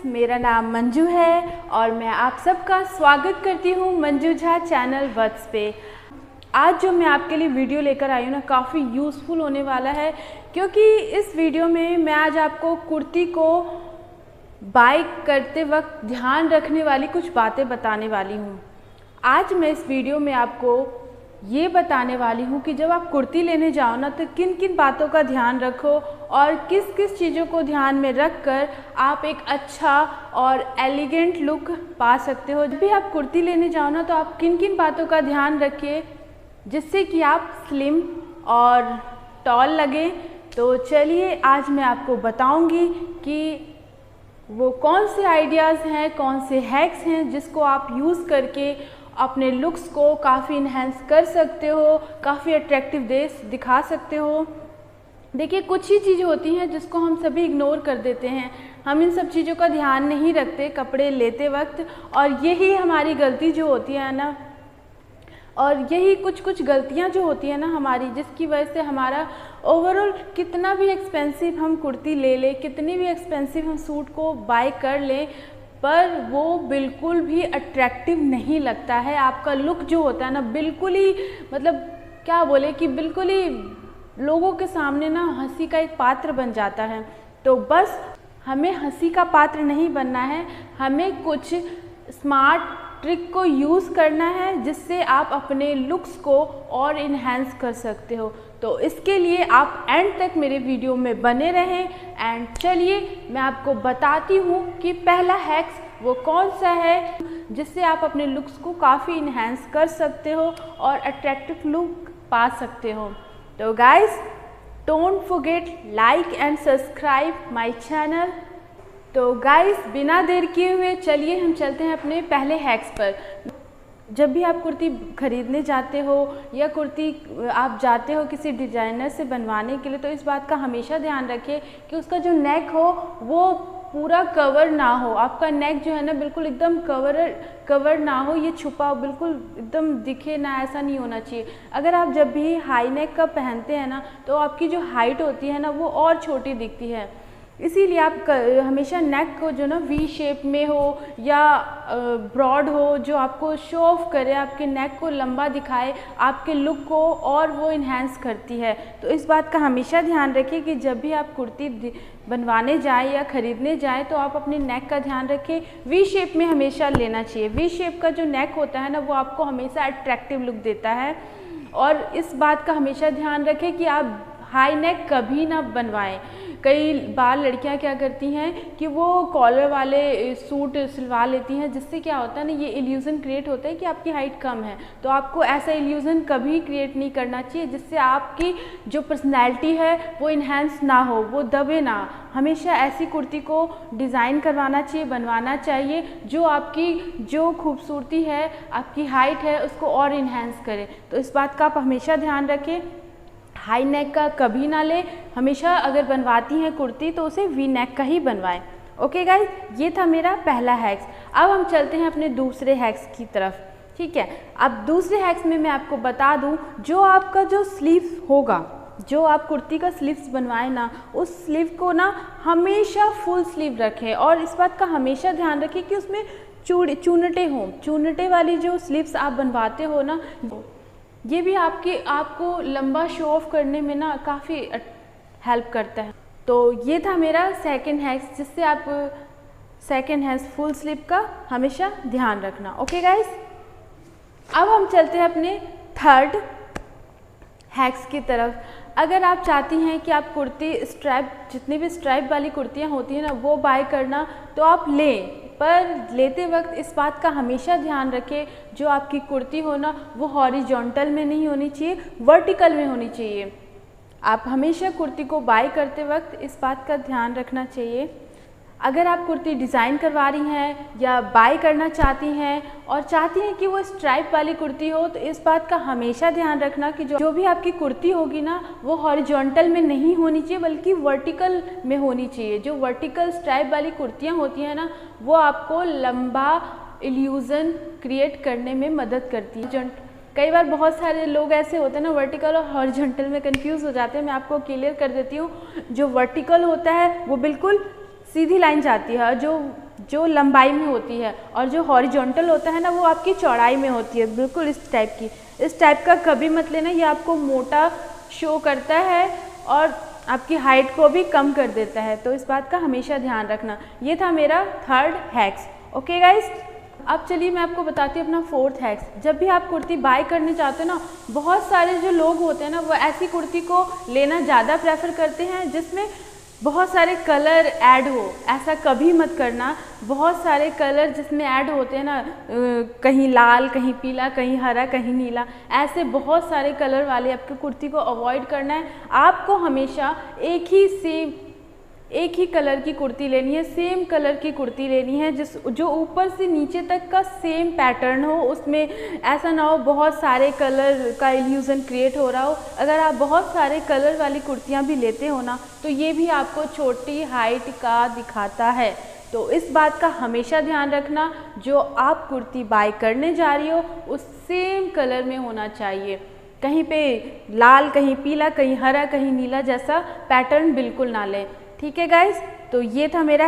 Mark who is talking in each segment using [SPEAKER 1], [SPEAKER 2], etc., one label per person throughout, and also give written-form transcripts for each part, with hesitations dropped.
[SPEAKER 1] मेरा नाम मंजू है और मैं आप सबका स्वागत करती हूँ मंजू झा चैनल वर्ड्स पे। आज जो मैं आपके लिए वीडियो लेकर आई हूँ ना, काफ़ी यूज़फुल होने वाला है, क्योंकि इस वीडियो में मैं आज आपको कुर्ती को बाय करते वक्त ध्यान रखने वाली कुछ बातें बताने वाली हूँ। आज मैं इस वीडियो में आपको ये बताने वाली हूँ कि जब आप कुर्ती लेने जाओ ना, तो किन किन बातों का ध्यान रखो और किस किस चीज़ों को ध्यान में रख कर आप एक अच्छा और एलिगेंट लुक पा सकते हो। जब भी आप कुर्ती लेने जाओ ना, तो आप किन किन बातों का ध्यान रखिए जिससे कि आप स्लिम और टॉल लगे। तो चलिए आज मैं आपको बताऊंगी कि वो कौन से आइडियाज़ हैं, कौन से हैक्स हैं जिसको आप यूज़ करके अपने लुक्स को काफ़ी इन्हेंस कर सकते हो, काफ़ी अट्रैक्टिव दिखा सकते हो। देखिए, कुछ ही चीज़ें होती हैं जिसको हम सभी इग्नोर कर देते हैं, हम इन सब चीज़ों का ध्यान नहीं रखते कपड़े लेते वक्त, और यही हमारी गलती जो होती है ना, और यही कुछ गलतियां जो होती है ना हमारी, जिसकी वजह से हमारा ओवरऑल कितना भी एक्सपेंसिव हम कुर्ती ले लें, कितनी भी एक्सपेंसिव हम सूट को बाय कर लें, पर वो बिल्कुल भी अट्रैक्टिव नहीं लगता है। आपका लुक जो होता है ना, बिल्कुल ही मतलब क्या बोले कि बिल्कुल ही लोगों के सामने ना हंसी का एक पात्र बन जाता है। तो बस हमें हंसी का पात्र नहीं बनना है, हमें कुछ स्मार्ट ट्रिक को यूज़ करना है जिससे आप अपने लुक्स को और इन्हेंस कर सकते हो। तो इसके लिए आप एंड तक मेरे वीडियो में बने रहें। एंड चलिए मैं आपको बताती हूँ कि पहला हैक्स वो कौन सा है जिससे आप अपने लुक्स को काफ़ी इन्हेंस कर सकते हो और अट्रैक्टिव लुक पा सकते हो। तो guys, don't forget like and subscribe my channel. तो गाइस, बिना देर किए हुए चलिए हम चलते हैं अपने पहले हैक्स पर। जब भी आप कुर्ती खरीदने जाते हो या कुर्ती आप जाते हो किसी डिज़ाइनर से बनवाने के लिए, तो इस बात का हमेशा ध्यान रखिए कि उसका जो नेक हो वो पूरा कवर ना हो। आपका नेक जो है ना, बिल्कुल एकदम कवर ना हो, ये छुपा बिल्कुल एकदम दिखे ना, ऐसा नहीं होना चाहिए। अगर आप जब भी हाई नेक का पहनते हैं ना, तो आपकी जो हाइट होती है ना, वो और छोटी दिखती है। इसीलिए आप हमेशा नेक को जो ना वी शेप में हो या ब्रॉड हो, जो आपको शो ऑफ करे, आपके नेक को लंबा दिखाए, आपके लुक को और वो इन्हेंस करती है। तो इस बात का हमेशा ध्यान रखिए कि जब भी आप कुर्ती बनवाने जाएं या ख़रीदने जाएं, तो आप अपने नेक का ध्यान रखें। वी शेप में हमेशा लेना चाहिए। वी शेप का जो नेक होता है ना, वो आपको हमेशा अट्रैक्टिव लुक देता है। और इस बात का हमेशा ध्यान रखें कि आप हाई नेक कभी ना बनवाएं। कई बार लड़कियां क्या करती हैं कि वो कॉलर वाले सूट सिलवा लेती हैं, जिससे क्या होता है ना, ये इल्यूज़न क्रिएट होता है कि आपकी हाइट कम है। तो आपको ऐसा इल्यूज़न कभी क्रिएट नहीं करना चाहिए जिससे आपकी जो पर्सनैलिटी है वो इन्हेंस ना हो, वो दबे ना। हमेशा ऐसी कुर्ती को डिज़ाइन करवाना चाहिए, बनवाना चाहिए जो आपकी जो खूबसूरती है, आपकी हाइट है, उसको और इन्हेंस करे। तो इस बात का आप हमेशा ध्यान रखें। हाई नेक का कभी ना ले, हमेशा अगर बनवाती हैं कुर्ती तो उसे वी नेक का ही बनवाएं। ओके गाइज, ये था मेरा पहला हैक्स। अब हम चलते हैं अपने दूसरे हैक्स की तरफ। ठीक है, अब दूसरे हैक्स में मैं आपको बता दूं, जो आपका जो स्लीव्स होगा, जो आप कुर्ती का स्लीव्स बनवाएं ना, उस स्लीव को ना हमेशा फुल स्लीव रखें। और इस बात का हमेशा ध्यान रखें कि उसमें चूनटे हों। चूनटे वाली जो स्लीव्स आप बनवाते हो ना, ये भी आपको लंबा शो ऑफ करने में ना काफ़ी हेल्प करता है। तो ये था मेरा सेकंड हैक्स, जिससे आप सेकंड हैक्स फुल स्लीव का हमेशा ध्यान रखना। ओके गाइस, अब हम चलते हैं अपने थर्ड हैक्स की तरफ। अगर आप चाहती हैं कि आप कुर्ती स्ट्रैप, जितनी भी स्ट्रैप वाली कुर्तियाँ होती हैं ना, वो बाय करना, तो आप लें, पर लेते वक्त इस बात का हमेशा ध्यान रखें जो आपकी कुर्ती हो ना, वो हॉरिजॉन्टल में नहीं होनी चाहिए, वर्टिकल में होनी चाहिए। आप हमेशा कुर्ती को बाय करते वक्त इस बात का ध्यान रखना चाहिए। अगर आप कुर्ती डिज़ाइन करवा रही हैं या बाय करना चाहती हैं और चाहती हैं कि वो स्ट्राइप वाली कुर्ती हो, तो इस बात का हमेशा ध्यान रखना कि जो भी आपकी कुर्ती होगी ना, वो हॉरिजॉन्टल में नहीं होनी चाहिए, बल्कि वर्टिकल में होनी चाहिए। जो वर्टिकल स्ट्राइप वाली कुर्तियाँ होती हैं ना, वो आपको लंबा इल्यूज़न क्रिएट करने में मदद करती है। कई बार बहुत सारे लोग ऐसे होते हैं ना, वर्टिकल और हॉरिजॉन्टल में कंफ्यूज हो जाते हैं। मैं आपको क्लियर कर देती हूँ, जो वर्टिकल होता है वो बिल्कुल सीधी लाइन जाती है, जो जो लंबाई में होती है, और जो हॉरिजॉन्टल होता है ना वो आपकी चौड़ाई में होती है, बिल्कुल इस टाइप की। इस टाइप का कभी मत लेना, ये आपको मोटा शो करता है और आपकी हाइट को भी कम कर देता है, तो इस बात का हमेशा ध्यान रखना। ये था मेरा थर्ड हैक्स। ओके गाइस, अब चलिए मैं आपको बताती हूँ अपना फोर्थ हैक्स। जब भी आप कुर्ती बाय करने चाहते हो ना, बहुत सारे जो लोग होते हैं ना वो ऐसी कुर्ती को लेना ज़्यादा प्रेफर करते हैं जिसमें बहुत सारे कलर ऐड हो। ऐसा कभी मत करना। बहुत सारे कलर जिसमें ऐड होते हैं ना, कहीं लाल, कहीं पीला, कहीं हरा, कहीं नीला, ऐसे बहुत सारे कलर वाले आपकी कुर्ती को अवॉइड करना है। आपको हमेशा एक ही कलर की कुर्ती लेनी है, सेम कलर की कुर्ती लेनी है, जो ऊपर से नीचे तक का सेम पैटर्न हो। उसमें ऐसा ना हो बहुत सारे कलर का इल्यूज़न क्रिएट हो रहा हो। अगर आप बहुत सारे कलर वाली कुर्तियां भी लेते हो ना, तो ये भी आपको छोटी हाइट का दिखाता है। तो इस बात का हमेशा ध्यान रखना, जो आप कुर्ती बाय करने जा रही हो उस सेम कलर में होना चाहिए। कहीं पे लाल, कहीं पीला, कहीं हरा, कहीं नीला जैसा पैटर्न बिल्कुल ना लें। ठीक है गाइज, तो ये था मेरा।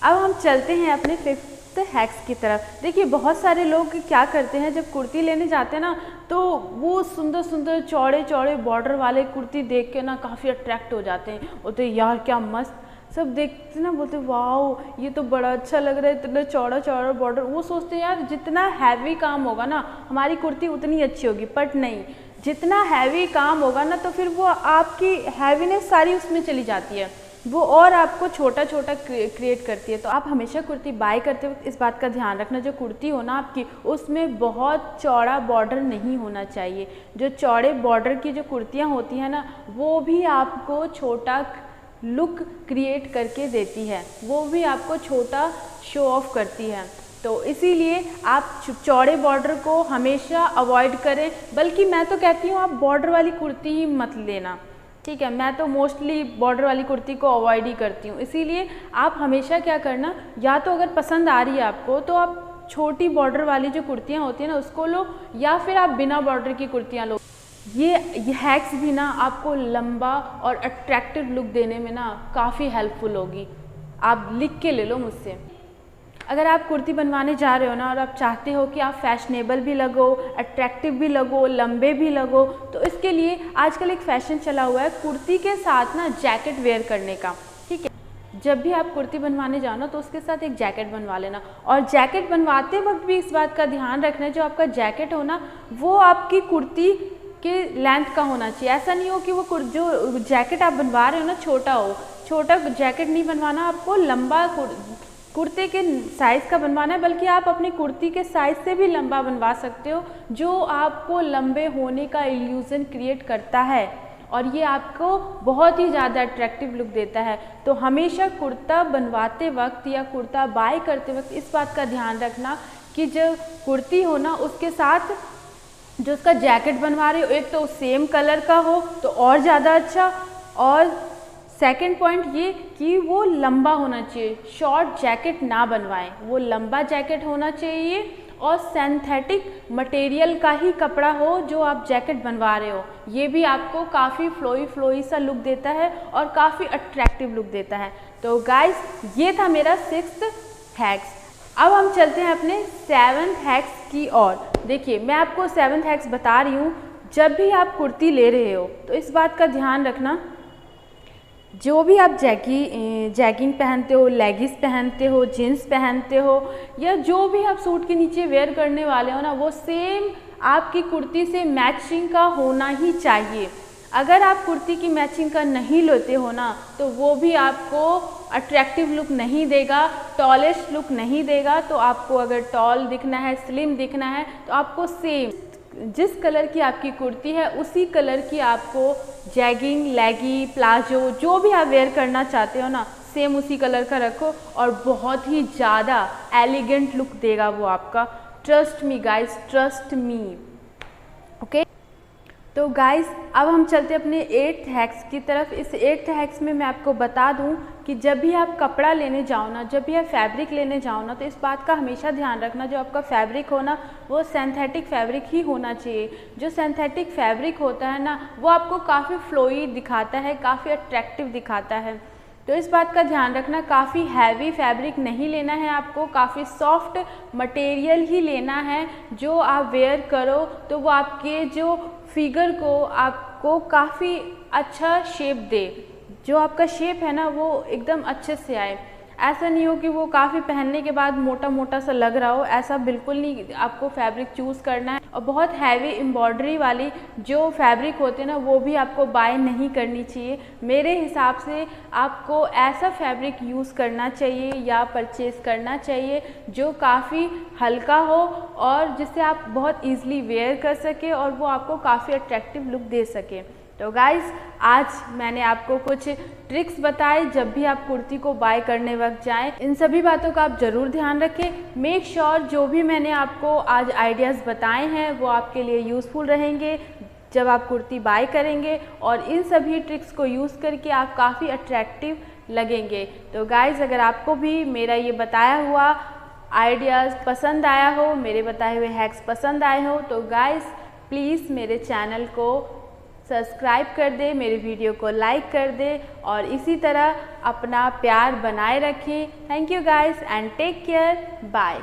[SPEAKER 1] अब हम चलते हैं अपने फिफ्थ हैक्स की तरफ। देखिए बहुत सारे लोग क्या करते हैं, जब कुर्ती लेने जाते हैं ना, तो वो सुंदर सुंदर चौड़े चौड़े बॉर्डर वाले कुर्ती देख के ना काफ़ी अट्रैक्ट हो जाते हैं। बोलते यार क्या मस्त, सब देखते ना बोलते वाह ये तो बड़ा अच्छा लग रहा है, इतना चौड़ा चौड़ा बॉर्डर। वो सोचते हैं यार जितना हैवी काम होगा ना हमारी कुर्ती उतनी अच्छी होगी, बट नहीं, जितना हैवी काम होगा ना तो फिर वो आपकी हैवीनेस सारी उसमें चली जाती है, वो और आपको छोटा छोटा क्रिएट करती है। तो आप हमेशा कुर्ती बाय करते वक्त इस बात का ध्यान रखना, जो कुर्ती हो ना आपकी उसमें बहुत चौड़ा बॉर्डर नहीं होना चाहिए। जो चौड़े बॉर्डर की जो कुर्तियाँ होती हैं ना, वो भी आपको छोटा लुक क्रिएट करके देती है, वो भी आपको छोटा शो ऑफ करती है। तो इसीलिए आप चौड़े बॉर्डर को हमेशा अवॉइड करें। बल्कि मैं तो कहती हूँ आप बॉर्डर वाली कुर्ती ही मत लेना। ठीक है, मैं तो मोस्टली बॉर्डर वाली कुर्ती को अवॉइड ही करती हूँ। इसीलिए आप हमेशा क्या करना, या तो अगर पसंद आ रही है आपको तो आप छोटी बॉर्डर वाली जो कुर्तियाँ होती हैं ना उसको लो, या फिर आप बिना बॉर्डर की कुर्तियाँ लो। ये हैक्स भी ना आपको लंबा और अट्रैक्टिव लुक देने में ना काफ़ी हेल्पफुल होगी। आप लिख के ले लो मुझसे। अगर आप कुर्ती बनवाने जा रहे हो ना और आप चाहते हो कि आप फैशनेबल भी लगो, अट्रैक्टिव भी लगो, लंबे भी लगो, तो इसके लिए आजकल एक फ़ैशन चला हुआ है कुर्ती के साथ ना जैकेट वेयर करने का। ठीक है, जब भी आप कुर्ती बनवाने जाओ ना तो उसके साथ एक जैकेट बनवा लेना। और जैकेट बनवाते वक्त भी इस बात का ध्यान रखना, जो आपका जैकेट हो ना वो आपकी कुर्ती के लेंथ का होना चाहिए। ऐसा नहीं हो कि वो जो जैकेट आप बनवा रहे हो ना छोटा हो। छोटा जैकेट नहीं बनवाना, आपको लंबा कुर्ते के साइज़ का बनवाना है, बल्कि आप अपनी कुर्ती के साइज़ से भी लंबा बनवा सकते हो, जो आपको लंबे होने का इल्यूज़न क्रिएट करता है और ये आपको बहुत ही ज़्यादा अट्रैक्टिव लुक देता है। तो हमेशा कुर्ता बनवाते वक्त या कुर्ता बाय करते वक्त इस बात का ध्यान रखना कि जो कुर्ती हो ना उसके साथ जो उसका जैकेट बनवा रहे हो एक तो सेम कलर का हो तो और ज़्यादा अच्छा, और सेकंड पॉइंट ये कि वो लंबा होना चाहिए। शॉर्ट जैकेट ना बनवाएं, वो लंबा जैकेट होना चाहिए और सिंथेटिक मटेरियल का ही कपड़ा हो जो आप जैकेट बनवा रहे हो। ये भी आपको काफ़ी फ्लोई सा लुक देता है और काफ़ी अट्रैक्टिव लुक देता है। तो गाइस ये था मेरा 6th हैक्स। अब हम चलते हैं अपने 7th हैक्स की ओर। देखिए मैं आपको 7th हैक्स बता रही हूँ, जब भी आप कुर्ती ले रहे हो तो इस बात का ध्यान रखना, जो भी आप जैगिंग पहनते हो, लेगिस पहनते हो, जीन्स पहनते हो, या जो भी आप सूट के नीचे वेयर करने वाले हो ना, वो सेम आपकी कुर्ती से मैचिंग का होना ही चाहिए। अगर आप कुर्ती की मैचिंग का नहीं लेते हो ना तो वो भी आपको अट्रैक्टिव लुक नहीं देगा, टॉलेस्ट लुक नहीं देगा। तो आपको अगर टॉल दिखना है, स्लिम दिखना है, तो आपको सेम जिस कलर की आपकी कुर्ती है उसी कलर की आपको जैगिंग, लेगी, प्लाजो जो भी आप वेयर करना चाहते हो ना, सेम उसी कलर का रखो और बहुत ही ज़्यादा एलिगेंट लुक देगा वो आपका। Trust me guys, trust me. Okay, तो गाइस अब हम चलते हैं अपने 8th हैक्स की तरफ। इस 8th हैक्स में मैं आपको बता दूं कि जब भी आप कपड़ा लेने जाओ ना, जब भी आप फैब्रिक लेने जाओ ना, तो इस बात का हमेशा ध्यान रखना, जो आपका फैब्रिक हो ना वो सिंथेटिक फैब्रिक ही होना चाहिए। जो सिंथेटिक फैब्रिक होता है ना वो आपको काफ़ी फ्लोई दिखाता है, काफ़ी अट्रैक्टिव दिखाता है। तो इस बात का ध्यान रखना, काफ़ी हैवी फैब्रिक नहीं लेना है आपको, काफ़ी सॉफ्ट मटेरियल ही लेना है जो आप वेयर करो तो वो आपके जो फिगर को आपको काफ़ी अच्छा शेप दे, जो आपका शेप है ना वो एकदम अच्छे से आए। ऐसा नहीं हो कि वो काफ़ी पहनने के बाद मोटा मोटा सा लग रहा हो, ऐसा बिल्कुल नहीं आपको फैब्रिक चूज़ करना है। और बहुत हैवी एम्ब्रॉयडरी वाली जो फैब्रिक होते हैं ना वो भी आपको बाय नहीं करनी चाहिए। मेरे हिसाब से आपको ऐसा फैब्रिक यूज़ करना चाहिए या परचेज़ करना चाहिए जो काफ़ी हल्का हो और जिससे आप बहुत ईज़िली वेयर कर सके और वो आपको काफ़ी अट्रैक्टिव लुक दे सके। तो गाइज़, आज मैंने आपको कुछ ट्रिक्स बताए जब भी आप कुर्ती को बाय करने वक्त जाएं। इन सभी बातों का आप ज़रूर ध्यान रखें। मेक श्योर जो भी मैंने आपको आज आइडियाज़ बताए हैं वो आपके लिए यूज़फुल रहेंगे जब आप कुर्ती बाय करेंगे, और इन सभी ट्रिक्स को यूज़ करके आप काफ़ी अट्रैक्टिव लगेंगे। तो गाइज़, अगर आपको भी मेरा ये बताया हुआ आइडियाज़ पसंद आया हो, मेरे बताए हुए हैक्स पसंद आए हो, तो गाइज़ प्लीज़ मेरे चैनल को सब्सक्राइब कर दे, मेरे वीडियो को लाइक कर दे और इसी तरह अपना प्यार बनाए रखें। Thank you guys and take care, bye.